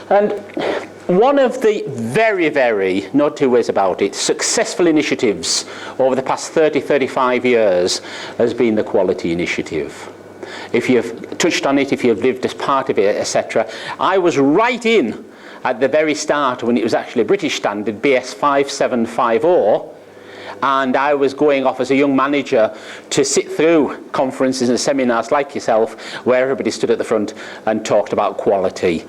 And one of the very, very, not two ways about it, successful initiatives over the past 30, 35 years has been the Quality Initiative. If you've touched on it, if you've lived as part of it, etc. I was right in at the very start when it was actually a British standard, BS 5750, and I was going off as a young manager to sit through conferences and seminars like yourself where everybody stood at the front and talked about quality.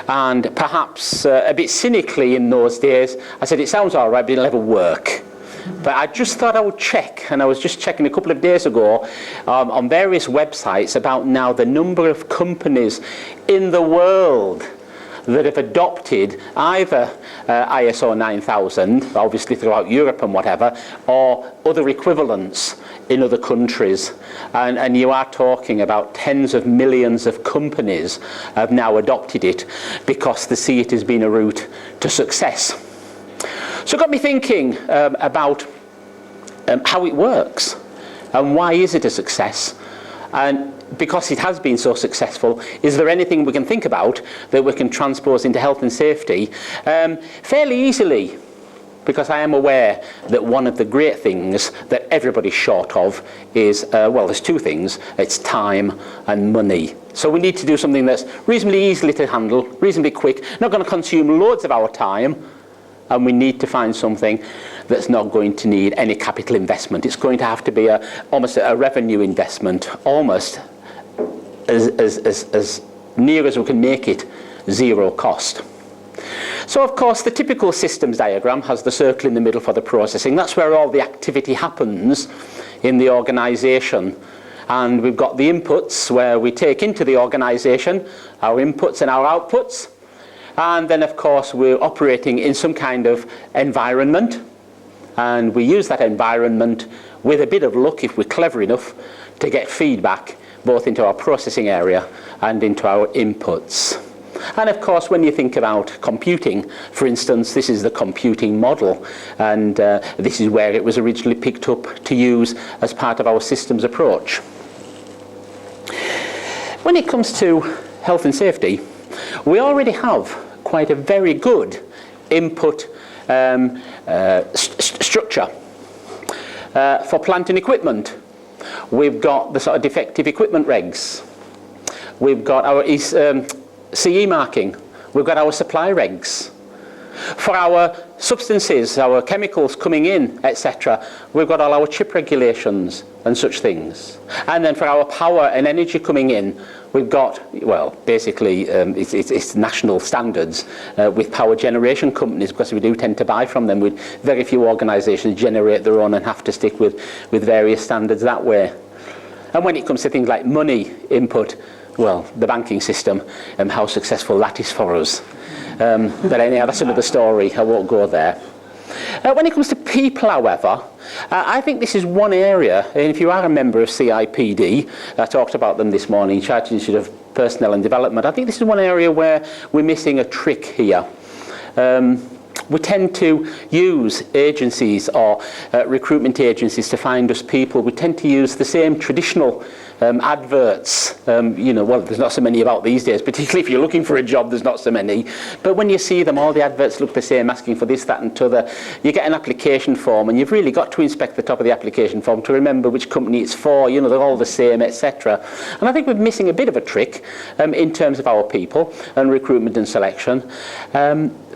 And perhaps a bit cynically in those days, I said, it sounds all right, but it'll never work. But I just thought I would check, and I was just checking a couple of days ago on various websites about now the number of companies in the world that have adopted either ISO 9000, obviously throughout Europe and whatever, or other equivalents in other countries. And you are talking about tens of millions of companies have now adopted it because they see it as being a route to success. So it got me thinking about how it works and why is it a success. And because it has been so successful, is there anything we can think about that we can transpose into health and safety fairly easily? Because I am aware that one of the great things that everybody's short of is, well, there's two things. It's time and money. So we need to do something that's reasonably easily to handle, reasonably quick, not going to consume loads of our time, and we need to find something that's not going to need any capital investment. It's going to have to be almost a revenue investment, almost as near as we can make it zero cost. So of course the typical systems diagram has the circle in the middle for the processing. That's where all the activity happens in the organisation. And we've got the inputs where we take into the organisation our inputs and our outputs. And then of course we're operating in some kind of environment, and we use that environment with a bit of luck, if we're clever enough, to get feedback both into our processing area and into our inputs. And of course when you think about computing, for instance, this is the computing model, and this is where it was originally picked up to use as part of our systems approach. When it comes to health and safety, we already have quite a very good input structure for plant and equipment. We've got the sort of defective equipment regs. We've got our CE marking. We've got our supply regs. For our substances, our chemicals coming in, etc., we've got all our chip regulations and such things. And then for our power and energy coming in, we've got, well, basically it's national standards with power generation companies, because we do tend to buy from them. With very few organisations generate their own and have to stick with various standards that way. And when it comes to things like money input, well, the banking system and how successful that is for us. But anyhow, that's another story. I won't go there. When it comes to people, however, I think this is one area, and if you are a member of CIPD, I talked about them this morning, Chartered Institute of Personnel and Development, I think this is one area where we're missing a trick here. We tend to use agencies or recruitment agencies to find us people. We tend to use the same traditional adverts. Well, there's not so many about these days, particularly if you're looking for a job, there's not so many. But when you see them, all the adverts look the same, asking for this, that and t'other. You get an application form, and you've really got to inspect the top of the application form to remember which company it's for. They're all the same, etc. And I think we're missing a bit of a trick in terms of our people and recruitment and selection.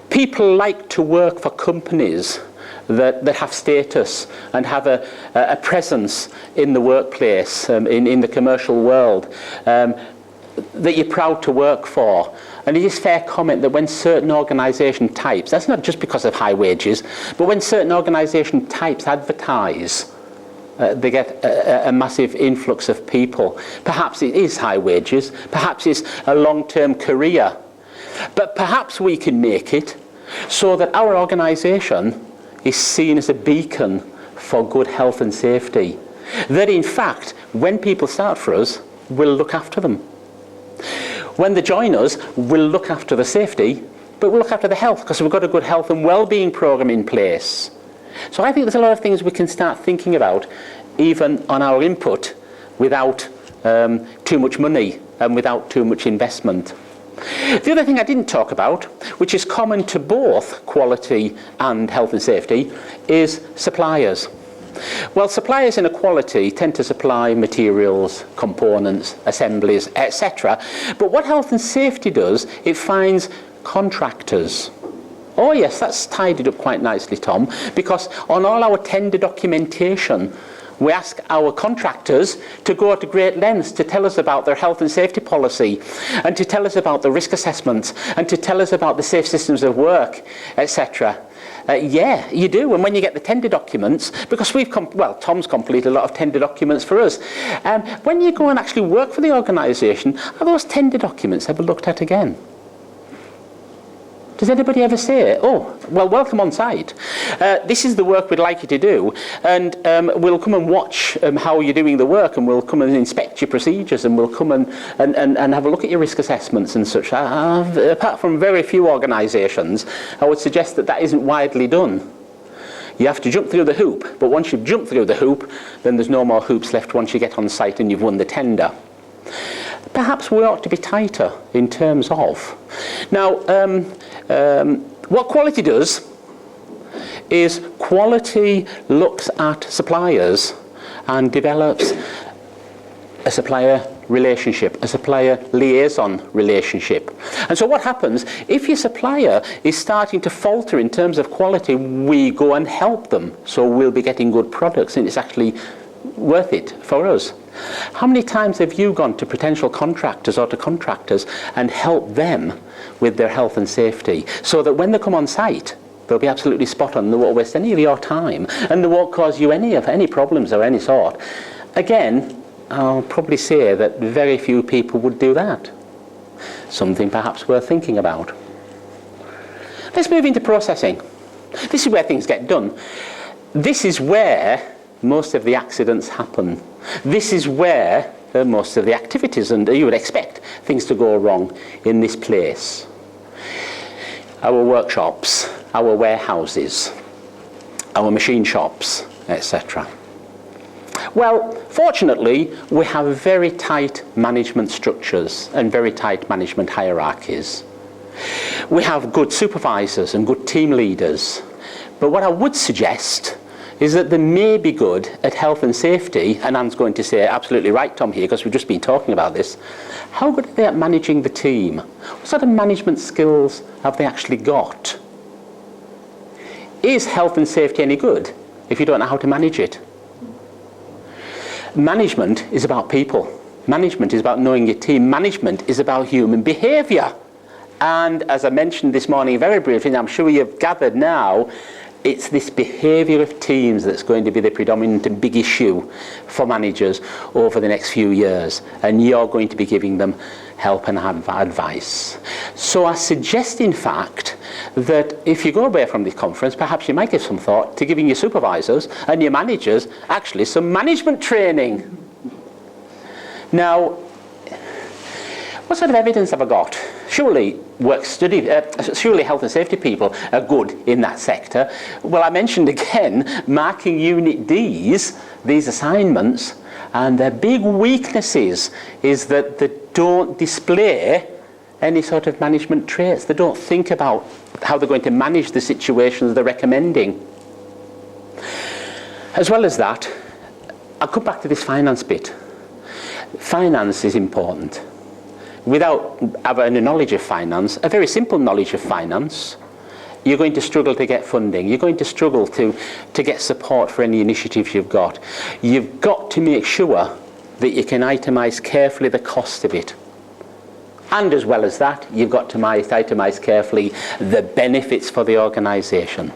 People like to work for companies that have status and have a presence in the workplace, in the commercial world, that you're proud to work for. And it is fair comment that when certain organisation types, that's not just because of high wages, but when certain organisation types advertise, they get a massive influx of people. Perhaps it is high wages, perhaps it's a long-term career, but perhaps we can make it so that our organisation is seen as a beacon for good health and safety. That in fact, when people start for us, we'll look after them. When they join us, we'll look after the safety, but we'll look after the health, because we've got a good health and well-being programme in place. So I think there's a lot of things we can start thinking about, even on our input, without too much money and without too much investment. The other thing I didn't talk about, which is common to both quality and health and safety, is suppliers. Well, suppliers in a quality tend to supply materials, components, assemblies, etc. But what health and safety does, it finds contractors. Oh yes, that's tidied up quite nicely, Tom, because on all our tender documentation, we ask our contractors to go to great lengths to tell us about their health and safety policy, and to tell us about the risk assessments, and to tell us about the safe systems of work, etc. Yeah, you do. And when you get the tender documents, because Tom's completed a lot of tender documents for us. When you go and actually work for the organisation, are those tender documents ever looked at again? Does anybody ever say, oh, well, welcome on site. This is the work we'd like you to do, and we'll come and watch how you're doing the work, and we'll come and inspect your procedures, and we'll come and have a look at your risk assessments and such. Apart from very few organisations, I would suggest that that isn't widely done. You have to jump through the hoop, but once you've jumped through the hoop, then there's no more hoops left once you get on site and you've won the tender. Perhaps we ought to be tighter in terms of. Now, what quality does is quality looks at suppliers and develops a supplier relationship, a supplier liaison relationship. And so what happens, if your supplier is starting to falter in terms of quality, we go and help them. So we'll be getting good products, and it's actually worth it for us. How many times have you gone to potential contractors or to contractors and helped them with their health and safety, so that when they come on site, they'll be absolutely spot on, they won't waste any of your time, and they won't cause you any problems of any sort? Again, I'll probably say that very few people would do that. Something perhaps worth thinking about. Let's move into processing. This is where things get done. This is where most of the accidents happen. This is where most of the activities, and you would expect things to go wrong in this place. Our workshops, our warehouses, our machine shops, etc. Well, fortunately, we have very tight management structures and very tight management hierarchies. We have good supervisors and good team leaders. But what I would suggest is that they may be good at health and safety, and Anne's going to say absolutely right, Tom, here, because we've just been talking about this. How good are they at managing the team? What sort of management skills have they actually got? Is health and safety any good if you don't know how to manage it? Management is about people. Management is about knowing your team. Management is about human behaviour. And as I mentioned this morning very briefly, and I'm sure you've gathered now, it's this behaviour of teams that's going to be the predominant and big issue for managers over the next few years, and you're going to be giving them help and advice. So I suggest, in fact, that if you go away from this conference, perhaps you might give some thought to giving your supervisors and your managers actually some management training. Now, what sort of evidence have I got? Surely surely health and safety people are good in that sector. Well, I mentioned again, marking Unit D's, these assignments, and their big weaknesses is that they don't display any sort of management traits. They don't think about how they're going to manage the situations they're recommending. As well as that, I'll come back to this finance bit. Finance is important. Without having a knowledge of finance, a very simple knowledge of finance, you're going to struggle to get funding. You're going to struggle to get support for any initiatives you've got. You've got to make sure that you can itemise carefully the cost of it. And as well as that, you've got to itemise carefully the benefits for the organisation.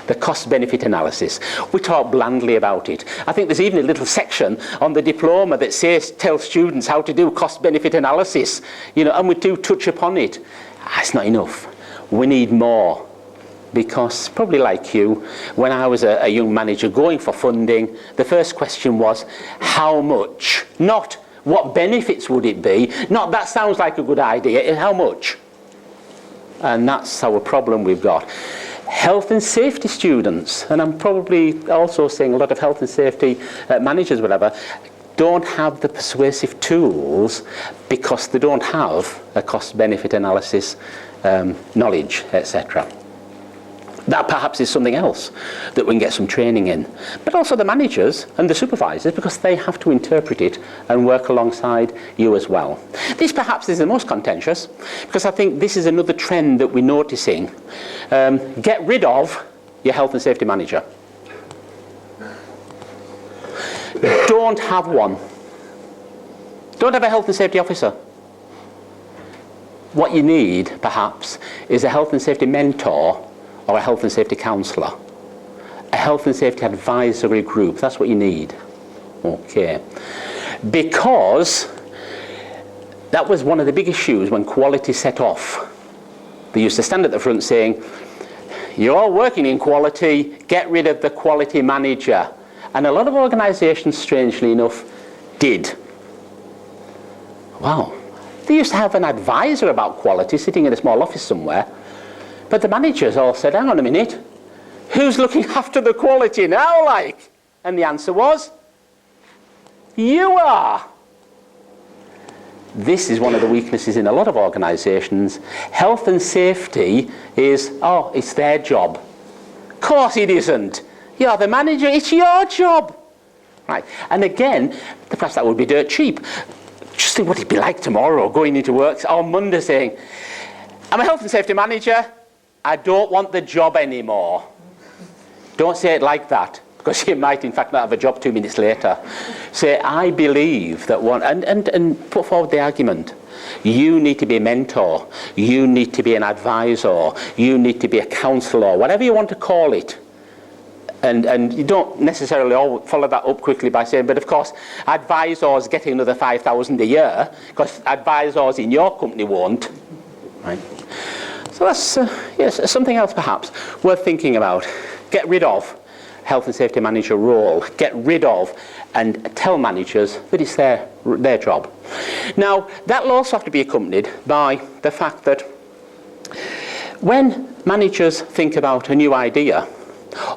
The cost-benefit analysis. We talk blandly about it. I think there's even a little section on the diploma that tells students how to do cost-benefit analysis, and we do touch upon it. It's not enough. We need more, because probably like you, when I was a young manager going for funding, the first question was, how much? Not what benefits would it be? Not that sounds like a good idea. How much? And that's our problem we've got. Health and safety students, and I'm probably also seeing a lot of health and safety managers, whatever, don't have the persuasive tools because they don't have a cost-benefit analysis knowledge, etc. That perhaps is something else that we can get some training in. But also the managers and the supervisors, because they have to interpret it and work alongside you as well. This perhaps is the most contentious, because I think this is another trend that we're noticing. Get rid of your health and safety manager. Don't have one. Don't have a health and safety officer. What you need, perhaps, is a health and safety mentor or a health and safety counsellor. A health and safety advisory group. That's what you need. Okay. Because that was one of the big issues when quality set off. They used to stand at the front saying, you're all working in quality, get rid of the quality manager. And a lot of organisations, strangely enough, did. Wow. They used to have an advisor about quality sitting in a small office somewhere, but the managers all said, hang on a minute, who's looking after the quality now, like? And the answer was, you are. This is one of the weaknesses in a lot of organisations. Health and safety is, oh, it's their job. Of course it isn't. You're the manager, it's your job. Right. And again, perhaps that would be dirt cheap. Just think what it'd be like tomorrow, going into work on Monday saying, I'm a health and safety manager, I don't want the job anymore. Don't say it like that, because you might in fact not have a job 2 minutes later. Say, I believe that one, and put forward the argument. You need to be a mentor, you need to be an advisor, you need to be a counsellor, whatever you want to call it. And you don't necessarily follow that up quickly by saying, but of course, advisors getting another 5,000 a year, because advisors in your company won't. Right? So that's yes, something else perhaps worth thinking about. Get rid of health and safety manager role. Get rid of and tell managers that it's their job. Now, that will also have to be accompanied by the fact that when managers think about a new idea,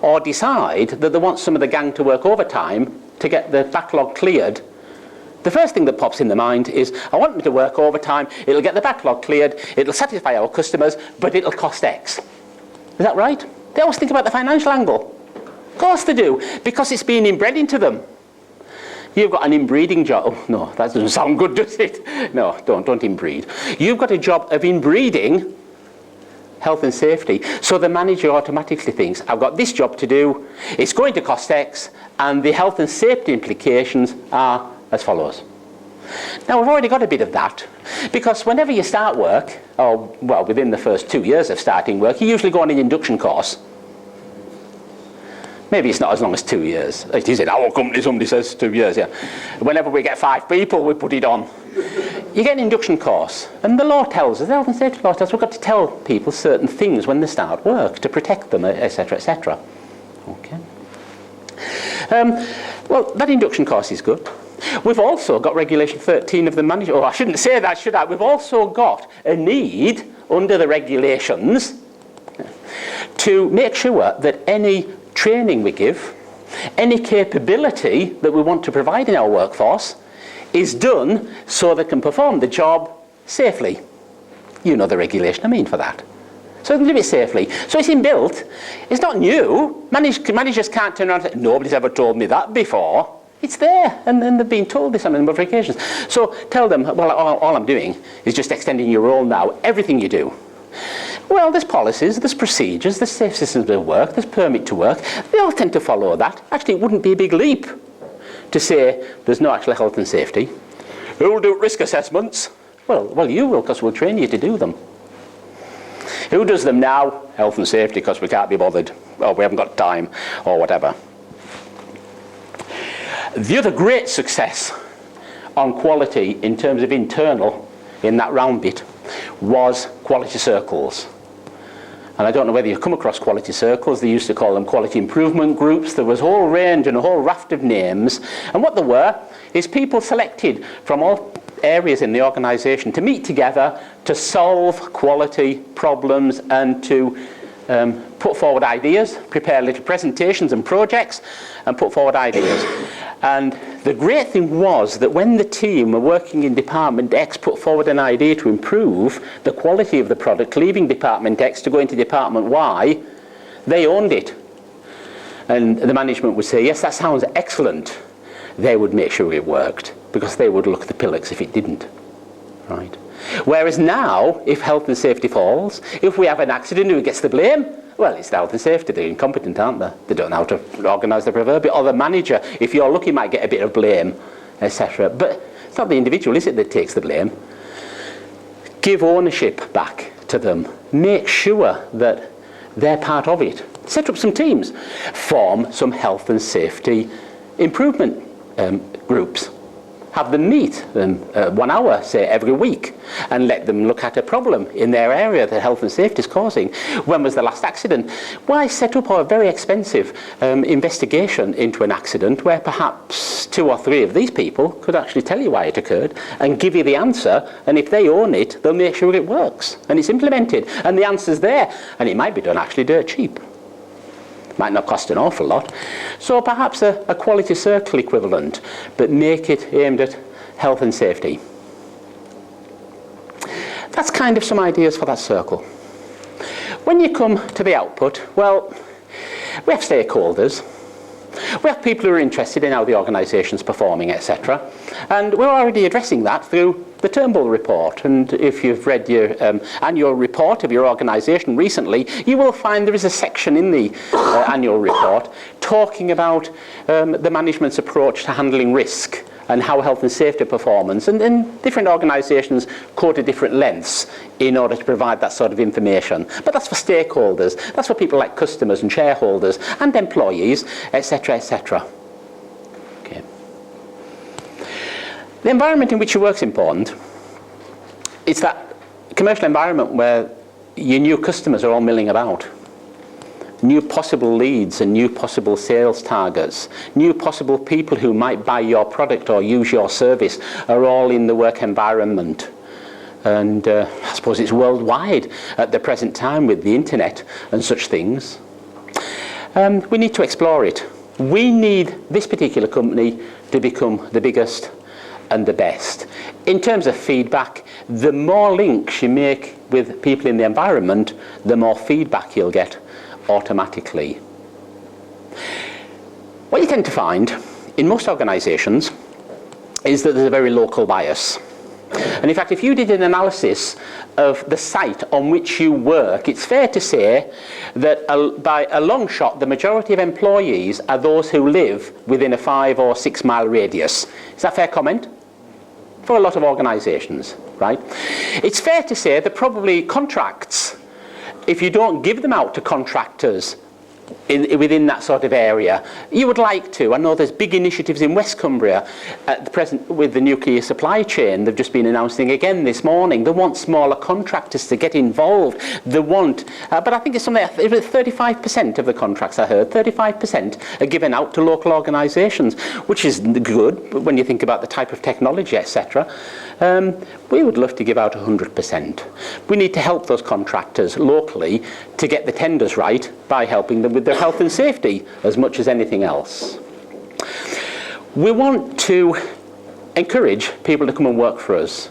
or decide that they want some of the gang to work overtime to get the backlog cleared, the first thing that pops in their mind is, I want them to work overtime, it'll get the backlog cleared, it'll satisfy our customers, but it'll cost X. Is that right? They always think about the financial angle. Of course they do, because it's being inbred into them. You've got an inbreeding job. Oh, no, that doesn't sound good, does it? No, don't inbreed. You've got a job of inbreeding health and safety. So the manager automatically thinks, I've got this job to do, it's going to cost X, and the health and safety implications are as follows. Now we've already got a bit of that, because whenever you start work, or well, within the first 2 years of starting work, you usually go on an induction course. Maybe it's not as long as 2 years. It is in our company, somebody says 2 years, yeah. Whenever we get 5 people, we put it on. You get an induction course, and the law tells us, the health and safety law tells us, we've got to tell people certain things when they start work to protect them, etc., etc. Okay. Well, that induction course is good. We've also got Regulation 13 of the manager. Oh, I shouldn't say that, should I? We've also got a need under the regulations to make sure that any training we give, any capability that we want to provide in our workforce is done so they can perform the job safely. You know the regulation I mean for that. So they can do it safely. So it's inbuilt. It's not new. Managers can't turn around and say, nobody's ever told me that before. It's there, and then they've been told this on a number of occasions. So tell them, well, all I'm doing is just extending your role now, everything you do. Well, there's policies, there's procedures, there's safe systems of work, there's permit to work. They all tend to follow that. Actually, it wouldn't be a big leap to say there's no actual health and safety. Who will do risk assessments? Well, you will, because we'll train you to do them. Who does them now? Health and safety, because we can't be bothered, or we haven't got time, or whatever. The other great success on quality in terms of internal, in that round bit, was quality circles. And I don't know whether you've come across quality circles. They used to call them quality improvement groups. There was a whole range and a whole raft of names. And what there were is people selected from all areas in the organisation to meet together to solve quality problems and to put forward ideas, prepare little presentations and projects, and put forward ideas. And the great thing was that when the team were working in Department X put forward an idea to improve the quality of the product, leaving Department X to go into Department Y, they owned it. And the management would say, yes, that sounds excellent. They would make sure it worked, because they would look the pillows if it didn't. Right? Whereas now, if health and safety falls, if we have an accident, who gets the blame? Well, it's the health and safety. They're incompetent, aren't they? They don't know how to organise the proverbial. Or the manager, if you're lucky, might get a bit of blame, etc. But it's not the individual, is it, that takes the blame? Give ownership back to them. Make sure that they're part of it. Set up some teams. Form some health and safety improvement groups. Have them meet 1 hour, say, every week, and let them look at a problem in their area that health and safety is causing. When was the last accident? Why set up a very expensive investigation into an accident where perhaps 2 or 3 of these people could actually tell you why it occurred and give you the answer, and if they own it, they'll make sure it works and it's implemented and the answer's there, and it might be done actually dirt cheap. Might not cost an awful lot. So perhaps a quality circle equivalent, but make it aimed at health and safety. That's kind of some ideas for that circle. When you come to the output, well, we have stakeholders. We have people who are interested in how the organisation's performing, etc. And we're already addressing that through the Turnbull report. And if you've read your annual report of your organisation recently, you will find there is a section in the annual report talking about the management's approach to handling risk and how health and safety performance, and different organisations quote at different lengths in order to provide that sort of information. But that's for stakeholders, that's for people like customers and shareholders and employees, etc., etc. Okay. The environment in which you work is important. It's that commercial environment where your new customers are all milling about. New possible leads and new possible sales targets, new possible people who might buy your product or use your service are all in the work environment. And I suppose it's worldwide at the present time with the internet and such things. We need to explore it. We need this particular company to become the biggest and the best. In terms of feedback, the more links you make with people in the environment, the more feedback you'll get automatically. What you tend to find in most organisations is that there's a very local bias. And in fact, if you did an analysis of the site on which you work, it's fair to say that by a long shot, the majority of employees are those who live within a 5 or 6 mile radius. Is that a fair comment? For a lot of organisations, right? It's fair to say that probably contracts, if you don't give them out to contractors within that sort of area, you would like to. I know there's big initiatives in West Cumbria at the present with the nuclear supply chain. They've just been announcing again this morning. They want smaller contractors to get involved. They want, but I think it's something, 35% of the contracts I heard, 35% are given out to local organisations, which is good when you think about the type of technology, etc. We would love to give out 100%. We need to help those contractors locally to get the tenders right by helping them with their health and safety as much as anything else. We want to encourage people to come and work for us.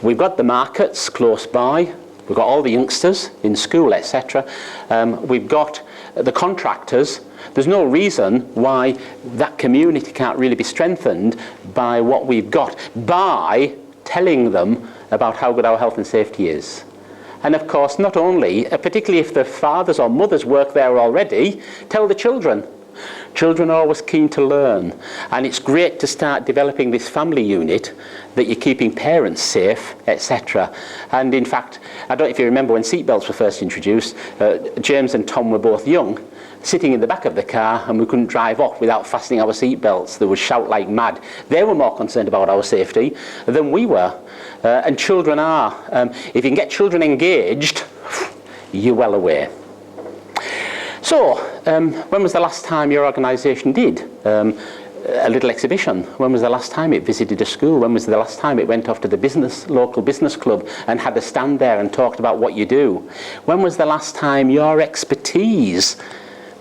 We've got the markets close by, we've got all the youngsters in school, etc. We've got the contractors. There's no reason why that community can't really be strengthened by what we've got, by telling them about how good our health and safety is. And of course, not only, particularly if the fathers or mothers work there already, tell the children. Children are always keen to learn, and it's great to start developing this family unit that you're keeping parents safe, etc. And in fact, I don't know if you remember when seatbelts were first introduced, James and Tom were both young, sitting in the back of the car, and we couldn't drive off without fastening our seatbelts. They would shout like mad. They were more concerned about our safety than we were. And children are. If you can get children engaged, you're well away. So, when was the last time your organisation did a little exhibition? When was the last time it visited a school? When was the last time it went off to the local business club and had a stand there and talked about what you do? When was the last time your expertise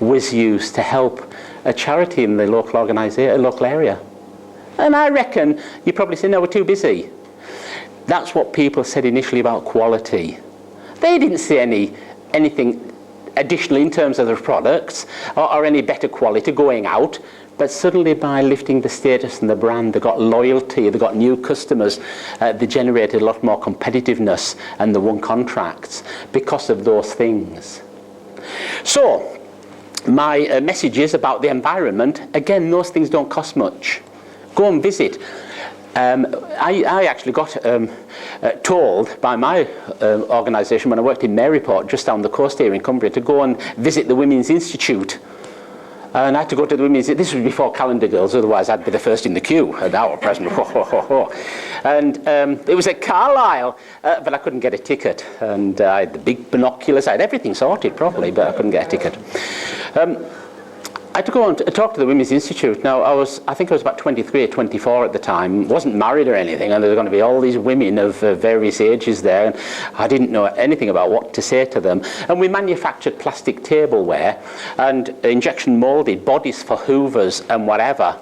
was used to help a charity in the local area? And I reckon you probably say, no, we're too busy. That's what people said initially about quality. They didn't say anything additional in terms of the products or any better quality going out. But suddenly by lifting the status and the brand, they got loyalty, they got new customers, they generated a lot more competitiveness and they won contracts because of those things. So, my message is about the environment. Again, those things don't cost much. Go and visit. I actually got told by my organisation when I worked in Maryport, just down the coast here in Cumbria, to go and visit the Women's Institute. And I had to go to the Women's, this was before Calendar Girls, otherwise I'd be the first in the queue at our present. And it was at Carlisle, but I couldn't get a ticket. And I had the big binoculars, I had everything sorted properly, but I couldn't get a ticket. I had to go and talk to the Women's Institute. Now, I think I was about 23 or 24 at the time, wasn't married or anything, and there were going to be all these women of various ages there, and I didn't know anything about what to say to them. And we manufactured plastic tableware and injection moulded bodies for hoovers and whatever.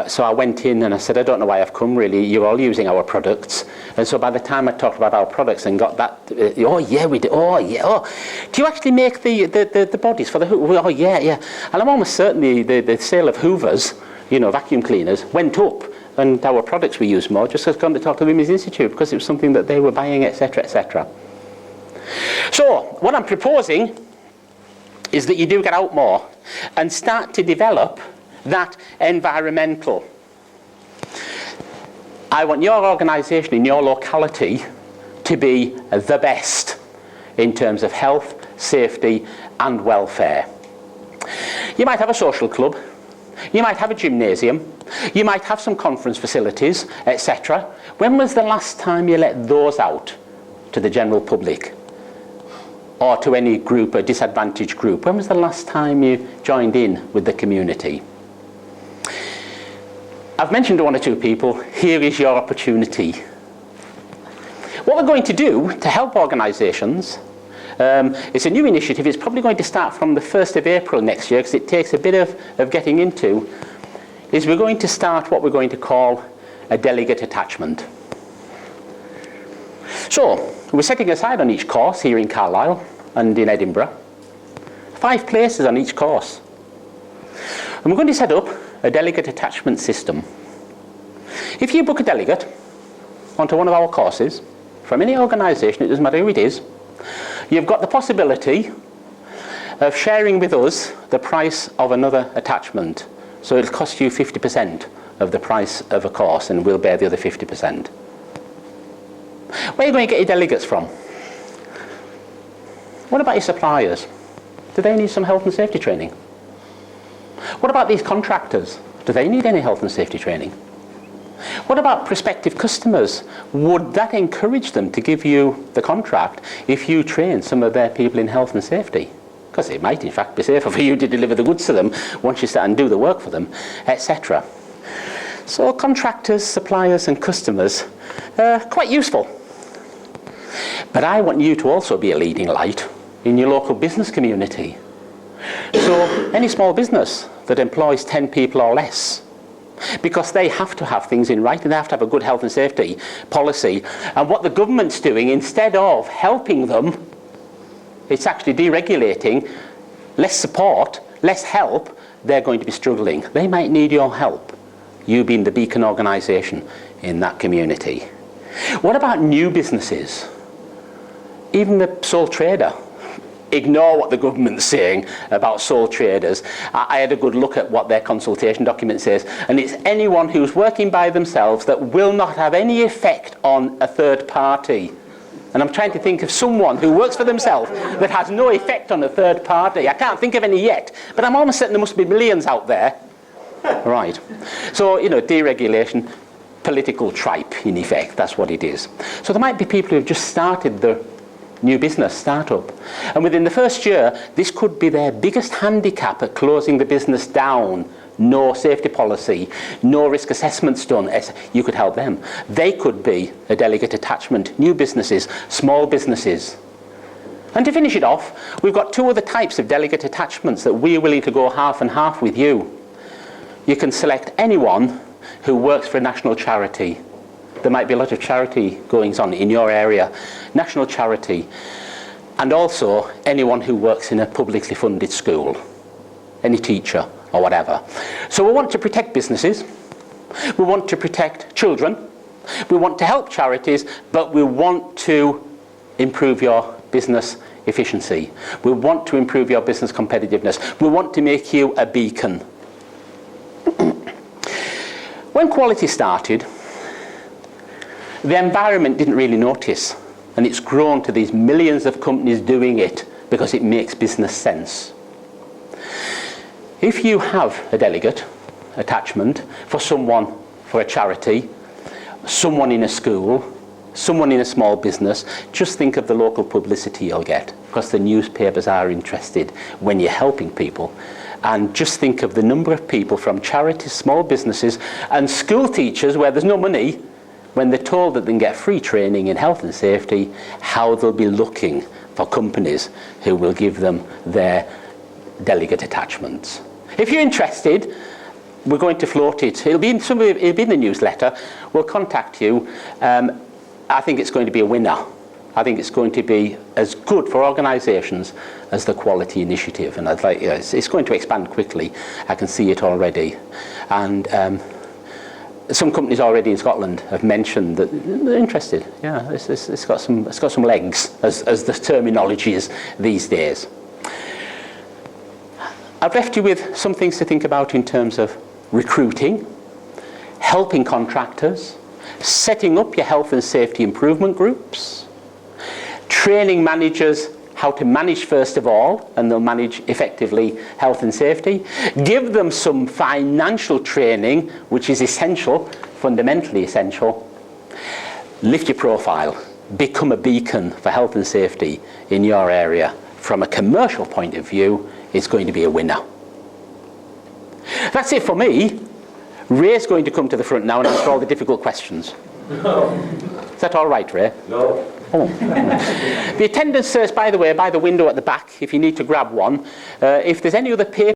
So I went in and I said, I don't know why I've come really, you're all using our products. And so by the time I talked about our products and got that, oh yeah we do, oh yeah, oh, do you actually make the bodies for the hoovers? Oh yeah, yeah. And I'm almost certain the sale of hoovers, you know, vacuum cleaners, went up and our products were used more just because I've gone to talk to the Women's Institute because it was something that they were buying, etc., etc. So what I'm proposing is that you do get out more and start to develop that environmental. I want your organisation in your locality to be the best in terms of health, safety and welfare. You might have a social club, you might have a gymnasium, you might have some conference facilities, etc. When was the last time you let those out to the general public? Or to any group, a disadvantaged group? When was the last time you joined in with the community? I've mentioned to one or two people, here is your opportunity. What we're going to do to help organisations, it's a new initiative, it's probably going to start from the 1st of April next year because it takes a bit of getting into, is we're going to start what we're going to call a delegate attachment. So, we're setting aside on each course here in Carlisle and in Edinburgh 5 places on each course. And we're going to set up a delegate attachment system. If you book a delegate onto one of our courses from any organisation, it doesn't matter who it is, you've got the possibility of sharing with us the price of another attachment. So it'll cost you 50% of the price of a course and we'll bear the other 50%. Where are you going to get your delegates from? What about your suppliers? Do they need some health and safety training? What about these contractors? Do they need any health and safety training? What about prospective customers? Would that encourage them to give you the contract if you train some of their people in health and safety? Because it might in fact be safer for you to deliver the goods to them once you start and do the work for them, etc. So contractors, suppliers and customers are quite useful. But I want you to also be a leading light in your local business community. So any small business that employs 10 people or less, because they have to have things in writing, they have to have a good health and safety policy, and what the government's doing, instead of helping them, it's actually deregulating, less support, less help, they're going to be struggling. They might need your help, you being the beacon organisation in that community. What about new businesses? Even the sole trader. Ignore what the government's saying about sole traders. I had a good look at what their consultation document says, and it's anyone who's working by themselves that will not have any effect on a third party. And I'm trying to think of someone who works for themselves that has no effect on a third party. I can't think of any yet, but I'm almost certain there must be millions out there. Right. So, you know, deregulation, political tripe in effect, that's what it is. So there might be people who've just started the new business, startup. And within the first year, this could be their biggest handicap at closing the business down. No safety policy, no risk assessments done. You could help them. They could be a delegate attachment, new businesses, small businesses. And to finish it off, we've got 2 other types of delegate attachments that we're willing to go half and half with you. You can select anyone who works for a national charity. There might be a lot of charity goings on in your area, national charity, and also anyone who works in a publicly funded school, any teacher or whatever. So we want to protect businesses, we want to protect children, we want to help charities, but we want to improve your business efficiency. We want to improve your business competitiveness. We want to make you a beacon. When quality started, the environment didn't really notice, and it's grown to these millions of companies doing it because it makes business sense. If you have a delegate attachment for someone, for a charity, someone in a school, someone in a small business, just think of the local publicity you'll get, because the newspapers are interested when you're helping people. And just think of the number of people from charities, small businesses, and school teachers where there's no money, when they're told that they can get free training in health and safety, how they'll be looking for companies who will give them their delegate attachments. If you're interested, we're going to float it. It'll be in the newsletter. We'll contact you. I think it's going to be a winner. I think it's going to be as good for organisations as the quality initiative, and it's going to expand quickly. I can see it already, and some companies already in Scotland have mentioned that they're interested. Yeah, it's got some legs, as the terminology is these days. I've left you with some things to think about in terms of recruiting, helping contractors, setting up your health and safety improvement groups, training managers how to manage first of all, and they'll manage effectively health and safety. Give them some financial training, which is essential, fundamentally essential. Lift your profile, become a beacon for health and safety in your area. From a commercial point of view, it's going to be a winner. That's it for me. Ray's going to come to the front now and answer all the difficult questions. No. Is that all right, Ray? No. Oh. The attendance is, by the way, by the window at the back, if you need to grab one. If there's any other paper